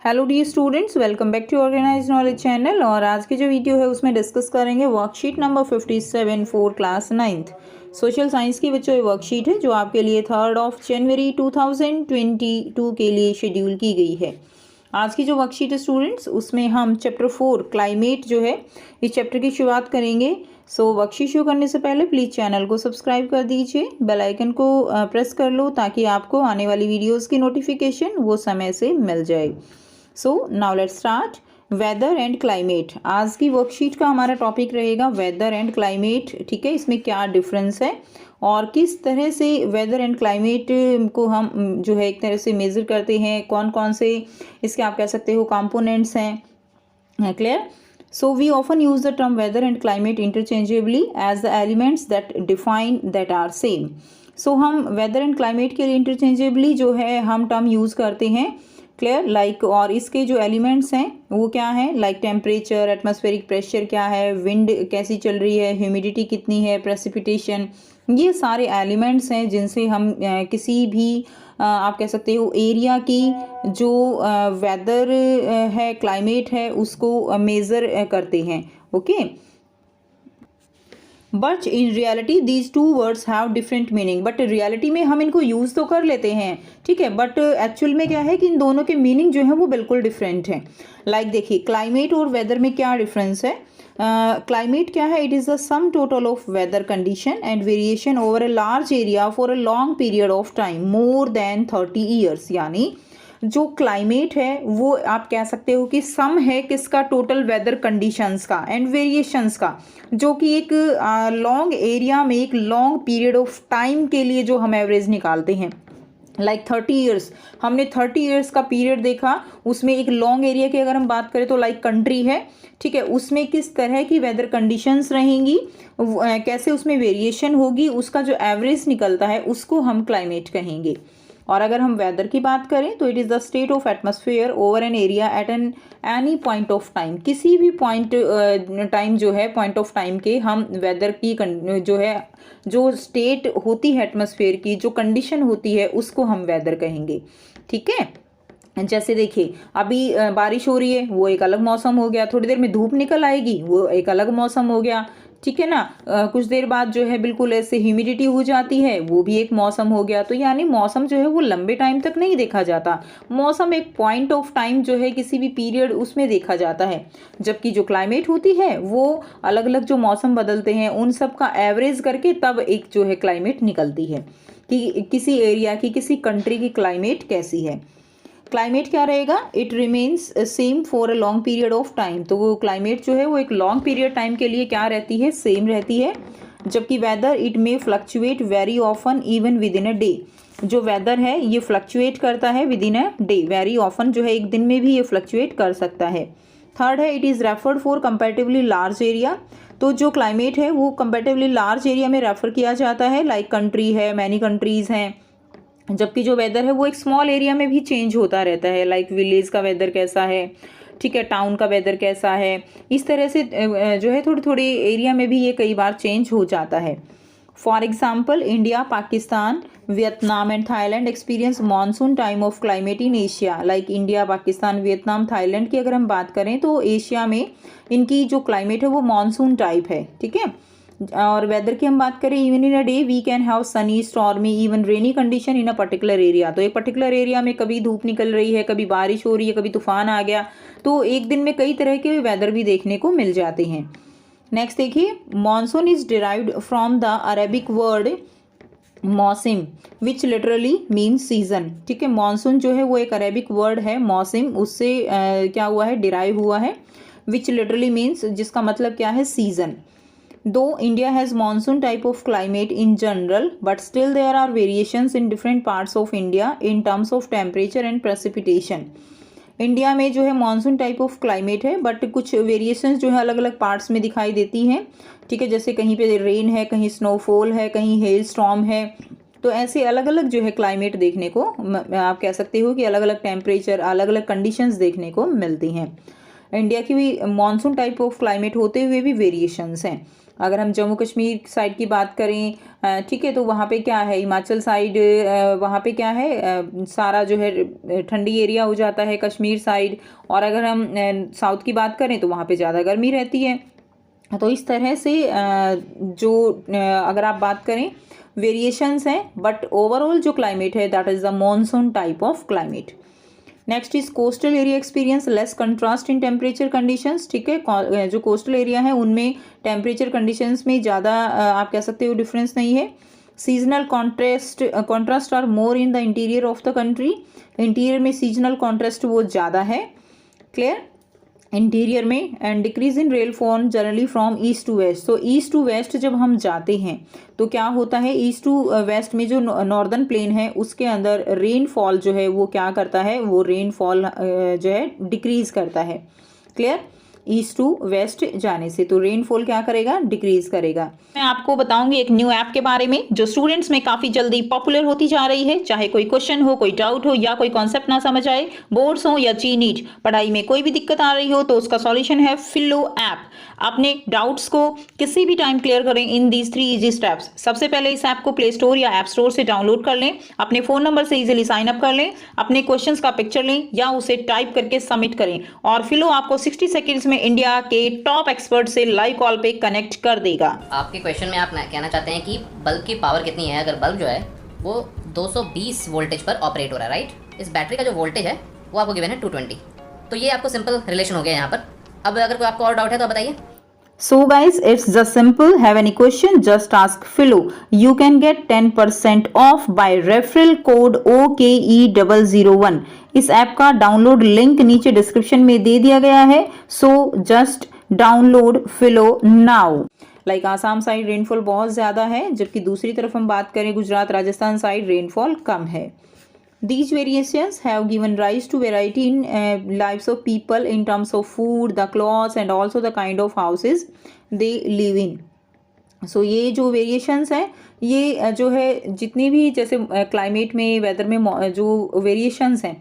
Hello dear students, welcome back to organise knowledge channel. और आज की जो वीडियो है उसमें डिस्कस करेंगे worksheet number 57 for class 9th social science की बच्चों ये वर्कशीट है जो आपके लिए 3 जनवरी 2022 के लिए शेड्यूल की गई है। आज की जो वर्कशीट है स्टूडेंट्स उसमें हम चैप्टर 4 क्लाइमेट जो है इस चैप्टर की शुरुआत करेंगे। सो वर्कशीट शुरू करने से पहले प्लीज़ चैनल को सब्सक्राइब कर दीजिए, बेल आइकन को प्रेस कर लो ताकि आपको आने वाली वीडियोस की नोटिफिकेशन वो समय से मिल जाए। So now let's start weather and climate. आज की वर्कशीट का हमारा टॉपिक रहेगा वेदर एंड क्लाइमेट। ठीक है, इसमें क्या डिफरेंस है और किस तरह से वेदर एंड क्लाइमेट को हम जो है एक तरह से मेज़र करते हैं, कौन कौन से इसके आप कह सकते हो कंपोनेंट्स हैं। Clear? So we often use the term weather and climate interchangeably as the elements that define that are same. So हम वेदर एंड क्लाइमेट के लिए इंटरचेंजेबली जो है हम टर्म यूज़ करते हैं। क्लियर? लाइक और इसके जो एलिमेंट्स हैं वो क्या है, लाइक टेम्परेचर, एटमॉस्फेरिक प्रेशर क्या है, विंड कैसी चल रही है, ह्यूमिडिटी कितनी है, प्रेसिपिटेशन, ये सारे एलिमेंट्स हैं जिनसे हम किसी भी आप कह सकते हो एरिया की जो वेदर है, क्लाइमेट है, उसको मेज़र करते हैं। Okay, but in reality these two words have different meaning. But reality में हम इनको यूज़ तो कर लेते हैं, ठीक है, बट एक्चुअल में क्या है कि इन दोनों के मीनिंग जो है वो बिल्कुल डिफरेंट हैं। लाइक देखिए, क्लाइमेट और वेदर में क्या डिफरेंस है। क्लाइमेट क्या है, it is the sum total of weather condition and variation over a large area for a long period of time more than 30 years. यानी जो क्लाइमेट है वो आप कह सकते हो कि सम है किसका, टोटल वेदर कंडीशंस का एंड वेरिएशंस का, जो कि एक लॉन्ग एरिया में एक लॉन्ग पीरियड ऑफ टाइम के लिए जो हम एवरेज निकालते हैं। लाइक 30 ईयर्स, हमने 30 ईयर्स का पीरियड देखा, उसमें एक लॉन्ग एरिया की अगर हम बात करें तो लाइक कंट्री है, ठीक है, उसमें किस तरह की वेदर कंडीशंस रहेंगी, कैसे उसमें वेरिएशन होगी, उसका जो एवरेज निकलता है उसको हम क्लाइमेट कहेंगे। और अगर हम वेदर की बात करें तो it is the state of atmosphere over an area at an any point of time. किसी भी पॉइंट टाइम जो है, पॉइंट ऑफ टाइम के हम वेदर की जो है जो स्टेट होती है एटमॉस्फेयर की, जो कंडीशन होती है उसको हम वेदर कहेंगे। ठीक है, जैसे देखिए अभी बारिश हो रही है वो एक अलग मौसम हो गया, थोड़ी देर में धूप निकल आएगी वो एक अलग मौसम हो गया, ठीक है ना। कुछ देर बाद जो है बिल्कुल ऐसे ह्यूमिडिटी हो जाती है, वो भी एक मौसम हो गया। तो यानी मौसम जो है वो लंबे टाइम तक नहीं देखा जाता, मौसम एक पॉइंट ऑफ टाइम जो है किसी भी पीरियड उसमें देखा जाता है। जबकि जो क्लाइमेट होती है वो अलग अलग जो मौसम बदलते हैं उन सब का एवरेज करके तब एक जो है क्लाइमेट निकलती है कि किसी एरिया की, किसी कंट्री की क्लाइमेट कैसी है। क्लाइमेट क्या रहेगा, it remains same for a long period of time. तो वो क्लाइमेट जो है वो एक लॉन्ग पीरियड टाइम के लिए क्या रहती है, सेम रहती है। जबकि whether it may fluctuate very often even with in a day. जो वेदर है ये फ्लक्चुएट करता है with in a day, very often जो है एक दिन में भी ये फ्लक्चुएट कर सकता है। थर्ड है, it is referred for comparatively large area. तो जो क्लाइमेट है वो कंपैरेटिवली लार्ज एरिया में रेफर किया जाता है, लाइक कंट्री है, मैनी कंट्रीज़ हैं। जबकि जो वेदर है वो एक स्मॉल एरिया में भी चेंज होता रहता है, लाइक विलेज का वेदर कैसा है, ठीक है, टाउन का वेदर कैसा है, इस तरह से जो है थोड़ी थोड़ी एरिया में भी ये कई बार चेंज हो जाता है। For example India, Pakistan, Vietnam and Thailand experience monsoon time of climate in Asia. Like India, Pakistan, Vietnam, Thailand की अगर हम बात करें तो एशिया में इनकी जो क्लाइमेट है वो मानसून टाइप है, ठीक है। और वेदर की हम बात करें, even in a day we can have sunny, stormy, even rainy condition in a particular area. तो एक पर्टिकुलर एरिया में कभी धूप निकल रही है, कभी बारिश हो रही है, कभी तूफान आ गया, तो एक दिन में कई तरह के वेदर भी देखने को मिल जाते हैं। नेक्स्ट देखिए, monsoon is derived from the Arabic word मौसिम विच लिटरली मीन्स सीजन। ठीक है, मॉनसून जो है वो एक अरेबिक वर्ड है मौसिम, उससे क्या हुआ है, डिराइव हुआ है, विच लिटरली मीन्स, जिसका मतलब क्या है, season. Though India has monsoon type of climate in general, but still there are variations in different parts of India in terms of temperature and precipitation. India में जो है मानसून टाइप ऑफ क्लाइमेट है, but कुछ variations जो है अलग अलग parts में दिखाई देती हैं, ठीक है। जैसे कहीं पे रेन है, कहीं स्नोफॉल है, कहीं हेल स्टॉर्म है। तो ऐसे अलग अलग जो है क्लाइमेट देखने को आप कह सकते हो कि अलग अलग टेम्परेचर, अलग अलग कंडीशंस देखने को मिलती हैं। इंडिया की भी मानसून टाइप ऑफ क्लाइमेट होते हुए भी वेरिएशंस हैं। अगर हम जम्मू कश्मीर साइड की बात करें, ठीक है, तो वहाँ पे क्या है, हिमाचल साइड वहाँ पे क्या है, सारा जो है ठंडी एरिया हो जाता है कश्मीर साइड। और अगर हम साउथ की बात करें तो वहाँ पे ज़्यादा गर्मी रहती है। तो इस तरह से जो अगर आप बात करें वेरिएशंस हैं, बट ओवरऑल जो क्लाइमेट है that is the monsoon type of climate. Next is coastal area experience less contrast in temperature conditions. ठीक है, जो कोस्टल एरिया है उनमें टेम्परेचर कंडीशंस में ज़्यादा आप कह सकते हो डिफरेंस नहीं है। Seasonal contrast are more in the interior of the country. Interior में सीजनल कॉन्ट्रास्ट वो ज़्यादा है, क्लियर, इंटीरियर में। And decrease in rainfall generally from east to west. तो ईस्ट टू वेस्ट जब हम जाते हैं तो क्या होता है, ईस्ट टू वेस्ट में जो नॉर्दर्न प्लेन है उसके अंदर रेनफॉल जो है वो क्या करता है, वो रेनफॉल जो है डिक्रीज करता है, क्लियर, ईस्ट टू वेस्ट जाने से। तो रेनफॉल क्या करेगा, डिक्रीज करेगा। मैं आपको बताऊंगी एक न्यू ऐप के बारे में जो स्टूडेंट्स में काफी जल्दी पॉपुलर होती जा रही है। चाहे कोई क्वेश्चन हो, कोई डाउट हो या कोई कॉन्सेप्ट ना समझ आए, बोर्ड्स हो या जी नीट, पढ़ाई में कोई भी दिक्कत आ रही हो तो उसका सॉल्यूशन है फिलो ऐप। अपने डाउट्स को किसी भी टाइम क्लियर करें इन दीज 3 इजी स्टेप्स। सबसे पहले इस ऐप को प्ले स्टोर या ऐप स्टोर से डाउनलोड कर लें, अपने फोन नंबर से इजीली साइन अप कर लें, अपने क्वेश्चंस का पिक्चर लें या उसे टाइप करके सबमिट करें और फिलो आपको 60 सेकंड्स में इंडिया के टॉप एक्सपर्ट से लाइव कॉल पे कनेक्ट कर देगा। आपके क्वेश्चन में आप कहना चाहते हैं कि बल्ब की पावर कितनी है। अगर बल्ब जो है वो 220 वोल्टेज पर ऑपरेट हो रहा है, राइट। इस बैटरी का जो वोल्टेज है वो आपको गिवन है 220। तो ये आपको सिंपल रिलेशन हो गया यहाँ पर। अब अगर कोई आपको और डाउट है तो बताइए। So guys, it's just simple. Have any question? Just ask Philo. You can get 10% off by referral code OKE001. इस ऐप का डाउनलोड लिंक नीचे डिस्क्रिप्शन में दे दिया गया है। So just download Philo now. Like Assam side rainfall बहुत ज़्यादा है, जबकि दूसरी तरफ हम बात करें गुजरात राजस्थान साइड रेनफॉल कम है। These variations have given rise to variety in lives of people in terms of food, the clothes and also the kind of houses they live in. So ये जो वेरिएशंस हैं ये जो है जितनी भी जैसे क्लाइमेट में, वेदर में जो वेरिएशंस हैं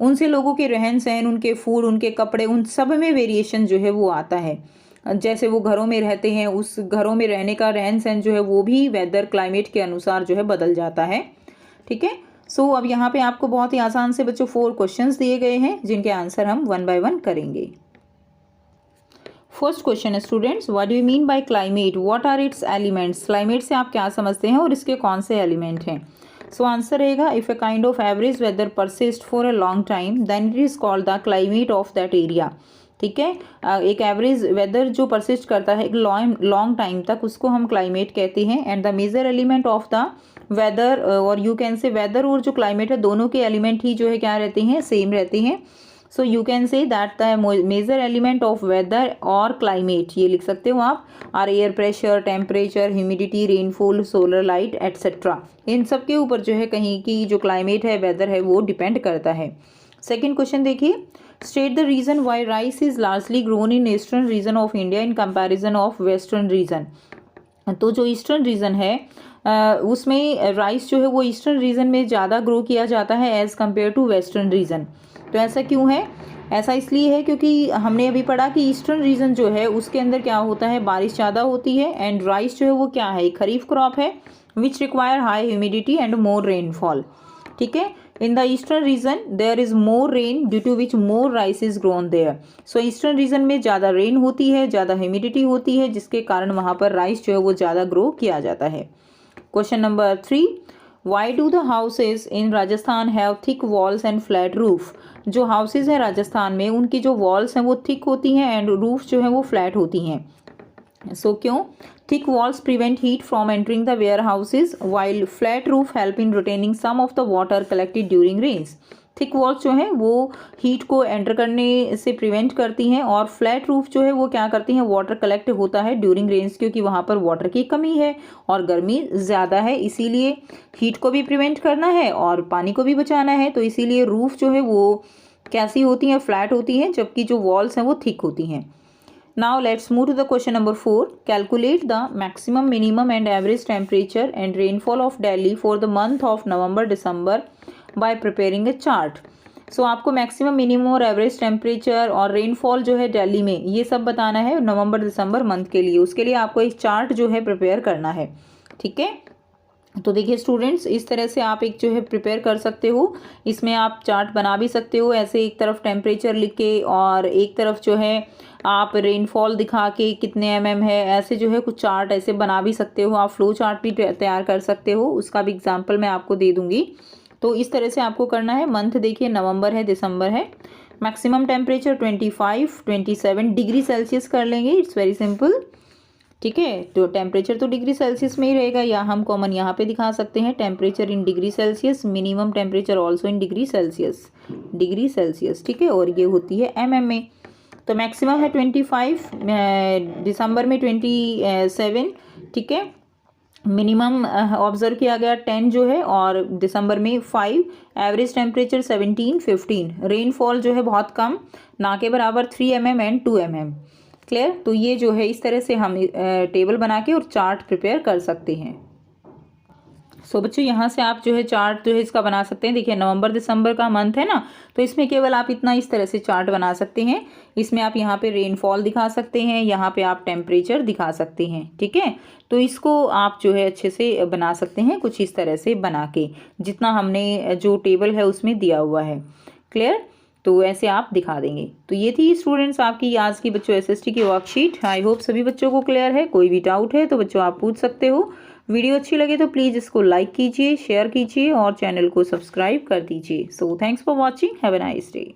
उनसे लोगों के रहन सहन, उनके फूड, उनके कपड़े, उन सब में वेरिएशन जो है वो आता है। जैसे वो घरों में रहते हैं, उस घरों में रहने का रहन सहन जो है वो भी वेदर क्लाइमेट के अनुसार जो है बदल जाता है, ठीक है। सो अब यहाँ पे आपको बहुत ही आसान से बच्चों 4 क्वेश्चंस दिए गए हैं जिनके आंसर हम 1 बाय 1 करेंगे। फर्स्ट क्वेश्चन है students, what do you mean by climate, what are its elements. Climate से आप क्या समझते हैं और इसके कौन से एलिमेंट हैं। सो आंसर रहेगा if a kind of average weather persist for a long time then it is called the climate of that area. ठीक है, एक एवरेज वेदर जो परसिस्ट करता है एक लॉन्ग टाइम तक, उसको हम क्लाइमेट कहते हैं। And the major element of the weather, और यू कैन से वेदर और जो क्लाइमेट है दोनों के एलिमेंट ही जो है क्या रहते हैं, सेम रहते हैं। So you can say that the major element of weather और क्लाइमेट, ये लिख सकते हो आप, are air pressure, temperature, humidity, rainfall, solar light etcetera. इन सब के ऊपर जो है कहीं की जो क्लाइमेट है, वेदर है, वो डिपेंड करता है। सेकेंड क्वेश्चन देखिए, state the reason why rice is largely grown in eastern region of India in comparison of western region. तो जो ईस्टर्न रीजन है उसमें राइस जो है वो ईस्टर्न रीजन में ज़्यादा ग्रो किया जाता है as compare to western region. तो ऐसा क्यों है, ऐसा इसलिए है क्योंकि हमने अभी पढ़ा कि ईस्टर्न रीजन जो है उसके अंदर क्या होता है, बारिश ज़्यादा होती है। एंड राइस जो है वो क्या है, खरीफ क्रॉप है which require high humidity and more rainfall. ठीक है, in the eastern region there is more rain due to which more rice is grown there. So eastern region में ज़्यादा रेन होती है, ज़्यादा ह्यूमिडिटी होती है, जिसके कारण वहाँ पर राइस जो है वो ज़्यादा ग्रो किया जाता है। Question number 3, why do the houses in Rajasthan have thick walls and flat roof। जो हाउसेज हैं राजस्थान में उनकी जो वॉल्स हैं वो थिक होती हैं एंड रूफ जो है वो फ्लैट होती हैं। सो क्यों, thick walls prevent heat from entering the warehouses while flat roof help in retaining some of the water collected during rains। Thick walls जो हैं वो हीट को एंटर करने से प्रिवेंट करती हैं और फ्लैट रूफ जो है वो क्या करती हैं, वाटर कलेक्ट होता है ड्यूरिंग रेन्स, क्योंकि वहाँ पर वाटर की कमी है और गर्मी ज़्यादा है, इसीलिए हीट को भी प्रिवेंट करना है और पानी को भी बचाना है। तो इसीलिए रूफ जो है वो कैसी होती हैं, फ्लैट होती हैं, जबकि जो वॉल्स हैं वो थिक होती हैं। Now let's move to the question number 4. Calculate the maximum, minimum and average temperature and rainfall of Delhi for the month of November December by preparing a chart. सो आपको maximum, minimum और average temperature और rainfall जो है दिल्ली में, ये सब बताना है नवंबर दिसंबर मंथ के लिए। उसके लिए आपको एक चार्ट जो है प्रिपेयर करना है, ठीक है। तो देखिए स्टूडेंट्स, इस तरह से आप एक जो है प्रिपेयर कर सकते हो। इसमें आप चार्ट बना भी सकते हो ऐसे, एक तरफ टेम्परेचर लिख के और एक तरफ जो है आप रेनफॉल दिखा के कितने mm है, ऐसे जो है कुछ चार्ट ऐसे बना भी सकते हो। आप फ्लो चार्ट भी तैयार कर सकते हो, उसका भी एग्जाम्पल मैं आपको दे दूंगी। तो इस तरह से आपको करना है। मंथ देखिए नवंबर है, दिसंबर है। मैक्सिमम टेम्परेचर 25-27 डिग्री सेल्सियस कर लेंगे, इट्स वेरी सिंपल, ठीक है। तो टेम्परेचर तो डिग्री सेल्सियस में ही रहेगा, या हम कॉमन यहाँ पे दिखा सकते हैं temperature in degree Celsius, minimum temperature also in degree Celsius, ठीक है। और ये होती है mm में। तो मैक्सिमम है 25, दिसंबर में 27, ठीक है। मिनिमम ऑब्जर्व किया गया 10 जो है, और दिसंबर में 5। Average temperature 17-15। रेनफॉल जो है बहुत कम, ना के बराबर 3 mm एंड 2 mm। क्लियर। तो ये जो है इस तरह से हम टेबल बना के और चार्ट प्रिपेयर कर सकते हैं। सो बच्चों, यहाँ से आप जो है चार्ट जो है इसका बना सकते हैं। देखिए नवंबर दिसंबर का मंथ है ना, तो इसमें केवल आप इतना इस तरह से चार्ट बना सकते हैं। इसमें आप यहाँ पे रेनफॉल दिखा सकते हैं, यहाँ पे आप टेम्परेचर दिखा सकते हैं, ठीक है। तो इसको आप जो है अच्छे से बना सकते हैं, कुछ इस तरह से बना के, जितना हमने जो टेबल है उसमें दिया हुआ है। क्लियर। तो ऐसे आप दिखा देंगे। तो ये थी स्टूडेंट्स आपकी आज की बच्चों SST की वर्कशीट। आई होप सभी बच्चों को क्लियर है। कोई भी डाउट है तो बच्चों आप पूछ सकते हो। वीडियो अच्छी लगे तो प्लीज़ इसको लाइक कीजिए, शेयर कीजिए और चैनल को सब्सक्राइब कर दीजिए। So thanks for watching, have a nice day.